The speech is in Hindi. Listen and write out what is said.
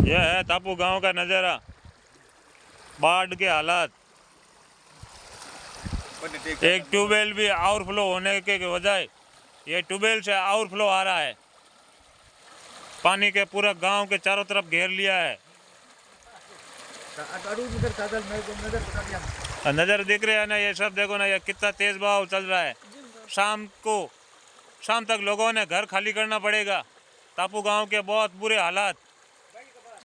यह है तापू गांव का नज़ारा, बाढ़ के हालात। एक ट्यूबवेल भी ओवरफ्लो होने के वजह ये ट्यूबवेल से ओवरफ्लो आ रहा है, पानी के पूरा गांव के चारों तरफ घेर लिया है। नज़र दिख रहे है ना, ये सब देखो ना, ये कितना तेज बहाव चल रहा है। शाम तक लोगों ने घर खाली करना पड़ेगा। तापू गांव के बहुत बुरे हालात।